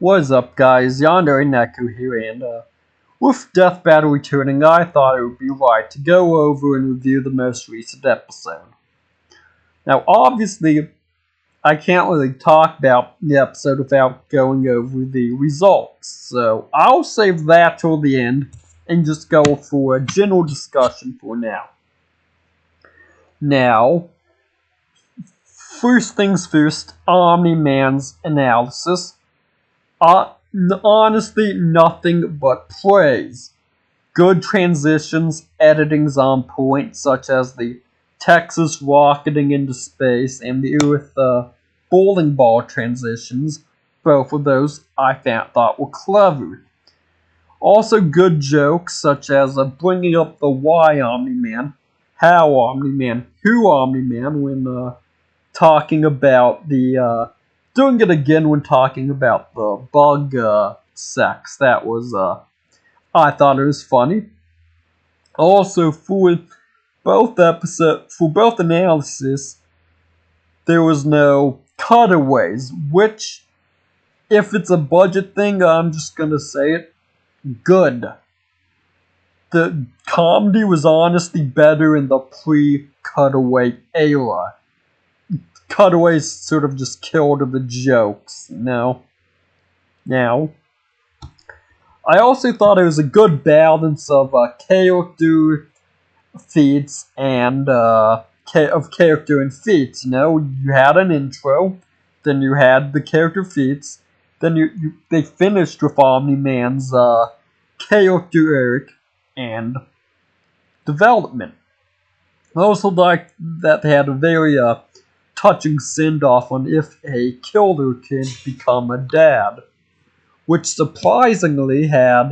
What's up, guys? Yonder and Neko here, and with Death Battle returning, I thought it would be right to go over and review the most recent episode. Now, obviously, I can't really talk about the episode without going over the results, so I'll save that till the end and just go for a general discussion for now. Now, first things first, OMINMAN's analysis. Honestly, nothing but praise. Good transitions, editing's on point, such as the Texas rocketing into space and the Earth bowling ball transitions. Both of those I thought were clever. Also good jokes, such as bringing up the why OMNI-Man, how OMNI-Man, who OMNI-Man, when talking about the doing it again when talking about the bug sex. That was, I thought it was funny. Also, for both analysis, there was no cutaways, which, if it's a budget thing, I'm just gonna say it, good. The comedy was honestly better in the pre-cutaway era. Cutaways sort of just killed the jokes, you know? Now, I also thought it was a good balance of character feats and character and feats, you know? You had an intro, then you had the character feats, then they finished with OMNI-MAN's character arc and development. I also liked that they had a very touching send-off on if a killer can become a dad, which surprisingly had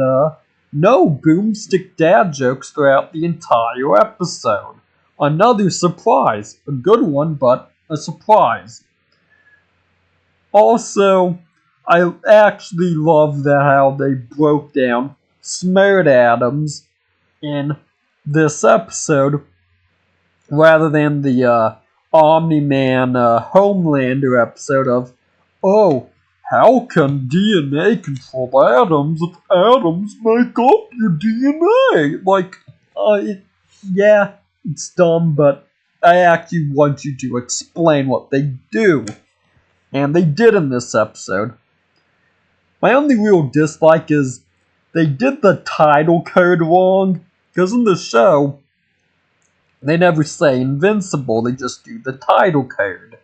no boomstick dad jokes throughout the entire episode. Another surprise. A good one, but a surprise. Also, I actually love how they broke down Smart Adams in this episode rather than the OMNI-Man Homelander episode of, oh, how can DNA control atoms if atoms make up your DNA? Like, yeah, it's dumb, but I actually want you to explain what they do. And they did in this episode. My only real dislike is they did the title code wrong, because in the show, they never say invincible, they just do the title code.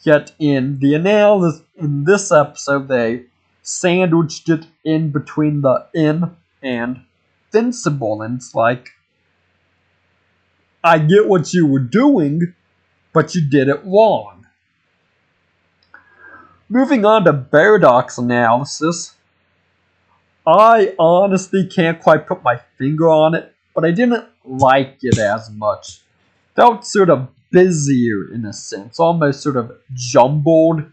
Yet in the analysis in this episode, they sandwiched it in between the in and invincible, and it's like, I get what you were doing, but you did it wrong. Moving on to BARDOCK's analysis, I honestly can't quite put my finger on it, but I didn't like it as much. Felt sort of busier in a sense, almost sort of jumbled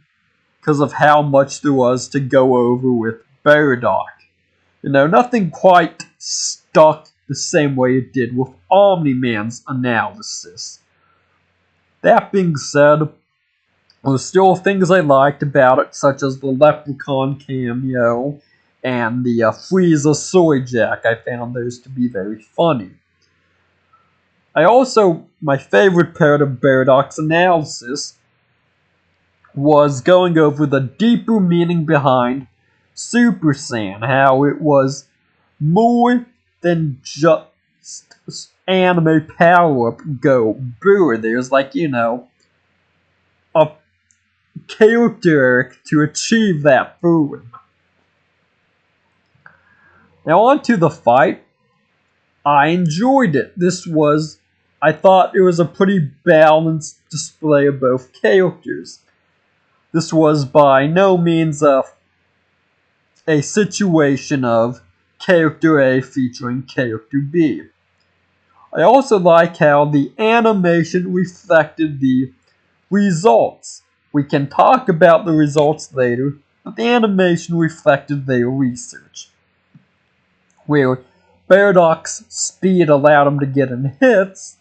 because of how much there was to go over with BARDOCK. You know, nothing quite stuck the same way it did with OMNI-MAN's analysis. That being said, there were still things I liked about it, such as the Leprechaun cameo and the Frieza Soy Jack. I found those to be very funny. My favorite part of BARDOCK's analysis was going over the deeper meaning behind Super Saiyan, how it was more than just anime power-up go boo. There's like, you know, a character arc to achieve that food. Now on to the fight. I enjoyed it. I thought it was a pretty balanced display of both characters. This was by no means a situation of character A featuring character B. I also like how the animation reflected the results. We can talk about the results later, but the animation reflected their research, where BARDOCK's speed allowed him to get in hits,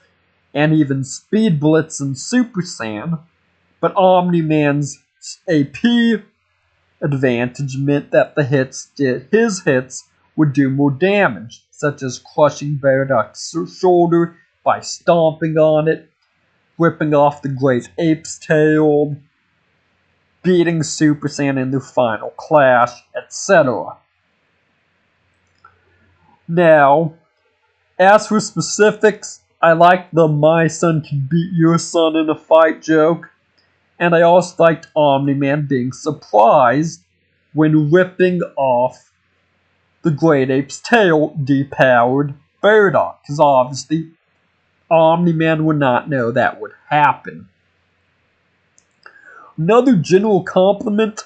and even Speed Blitz and Super Saiyan, but OMNI-MAN's AP advantage meant that his hits would do more damage, such as crushing Bardock's shoulder by stomping on it, ripping off the great ape's tail, beating Super Saiyan in the final clash, etc. Now, as for specifics, I like the "my son can beat your son in a fight" joke, and I also liked Omni-Man being surprised when ripping off the Great Ape's tail depowered Bardock, because obviously Omni-Man would not know that would happen. Another general compliment: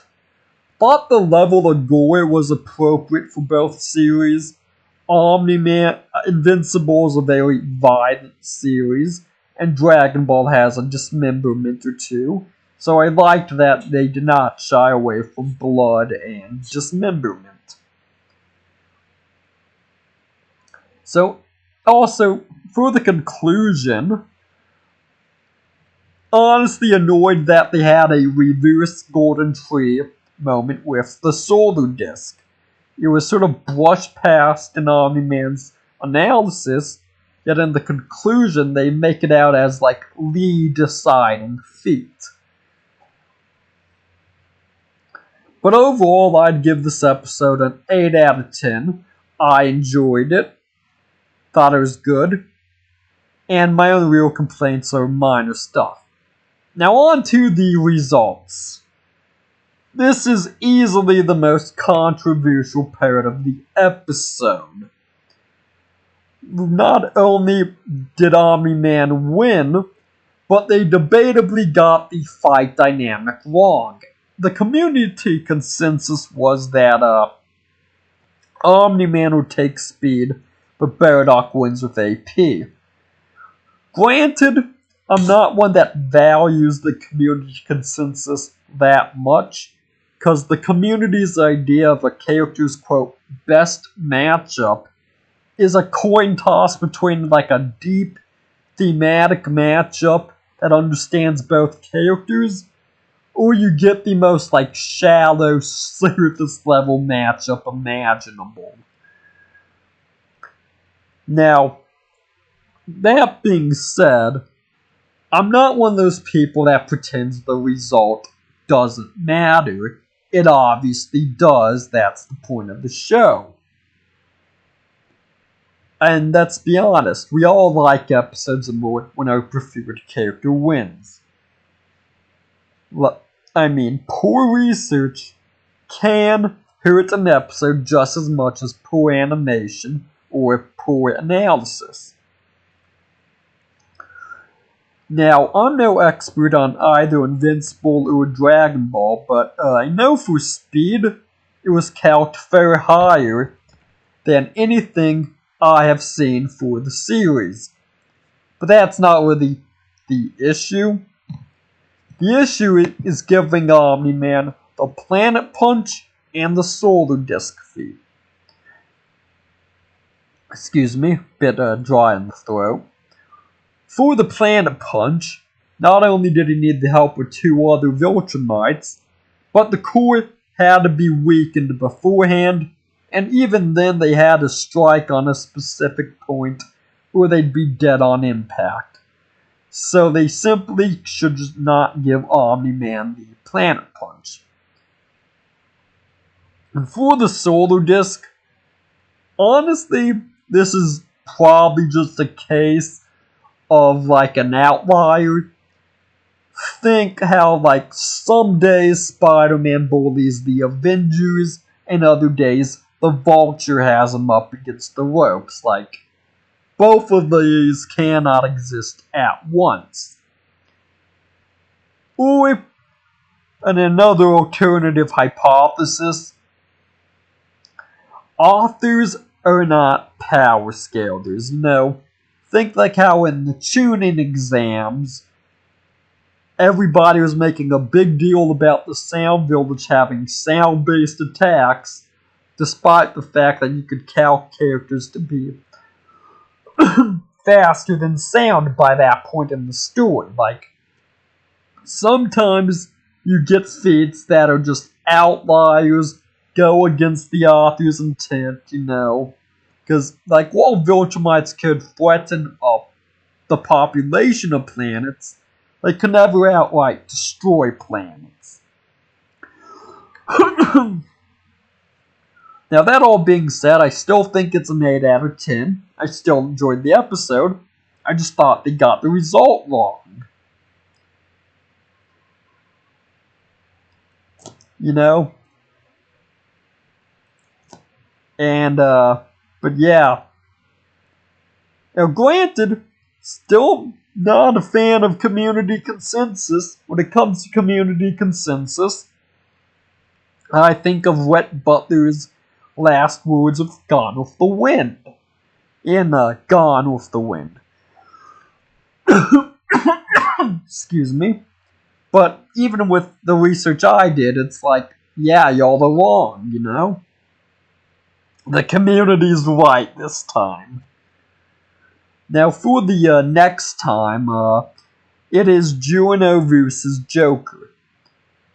thought the level of gore was appropriate for both series. Omni-Man Invincible is a very violent series, and Dragon Ball has a dismemberment or two, so I liked that they did not shy away from blood and dismemberment. So, also, for the conclusion, honestly annoyed that they had a reverse Golden Tree moment with the solar disc. It was sort of brushed past in Omni-Man's analysis, yet in the conclusion they make it out as like the deciding feat. But overall, I'd give this episode an 8 out of 10. I enjoyed it, thought it was good, and my only real complaints are minor stuff. Now on to the results. This is easily the most controversial part of the episode. Not only did Omni-Man win, but they debatably got the fight dynamic wrong. The community consensus was that Omni-Man would take speed, but Bardock wins with AP. Granted, I'm not one that values the community consensus that much, because the community's idea of a character's, quote, best matchup is a coin toss between like a deep thematic matchup that understands both characters, or you get the most like shallow, surface level matchup imaginable. Now, that being said, I'm not one of those people that pretends the result doesn't matter. It obviously does. That's the point of the show. And let's be honest, we all like episodes more when our preferred character wins. I mean, poor research can hurt an episode just as much as poor animation or poor analysis. Now, I'm no expert on either Invincible or Dragon Ball, but I know for speed, it was calced far higher than anything I have seen for the series. But that's not really the issue. The issue is giving Omni-Man the Planet Punch and the Solar Disc feat. Excuse me, bit dry in the throat. For the Planet Punch, not only did he need the help of 2 other Viltrumites, but the core had to be weakened beforehand, and even then they had to strike on a specific point or they'd be dead on impact. So they simply should just not give Omni-Man the Planet Punch. And for the Solar Disc, honestly, this is probably just a case of like an outlier. Think how like some days Spider-Man bullies the Avengers and other days the Vulture has him up against the ropes. Like, both of these cannot exist at once. Or, and another alternative hypothesis, authors are not power scalers, you know. Think like how in the tuning exams, everybody was making a big deal about the Sound Village having sound-based attacks, despite the fact that you could calc characters to be faster than sound by that point in the story. Like, sometimes you get feats that are just outliers go against the author's intent, you know. Because, like, while Viltrumites could threaten the population of planets, they could never outright destroy planets. Now, that all being said, I still think it's an 8 out of 10. I still enjoyed the episode. I just thought they got the result wrong. You know? And, but yeah. Now, granted, still not a fan of community consensus. When it comes to community consensus, I think of Rhett Butler's last words of Gone with the Wind. In Gone with the Wind. Excuse me. But even with the research I did, it's like, yeah, y'all are wrong, you know? The community's right this time. Now, for the next time, it is Juno versus Joker.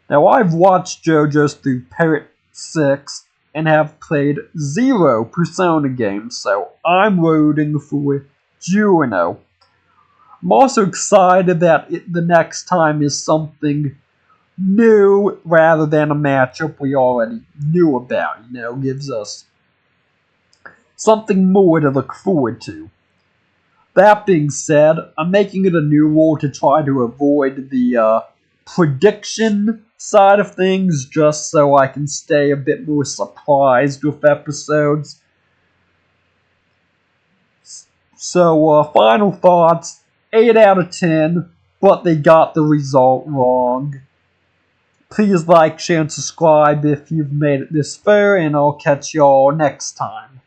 Now, I've watched JoJo's through Parrot 6 and have played 0 Persona games, so I'm rooting for Juno. I'm also excited that the next time is something new rather than a matchup we already knew about, you know, gives us something more to look forward to. That being said, I'm making it a new rule to try to avoid the prediction side of things just so I can stay a bit more surprised with episodes. So, final thoughts, 8 out of 10, but they got the result wrong. Please like, share, and subscribe if you've made it this far, and I'll catch y'all next time.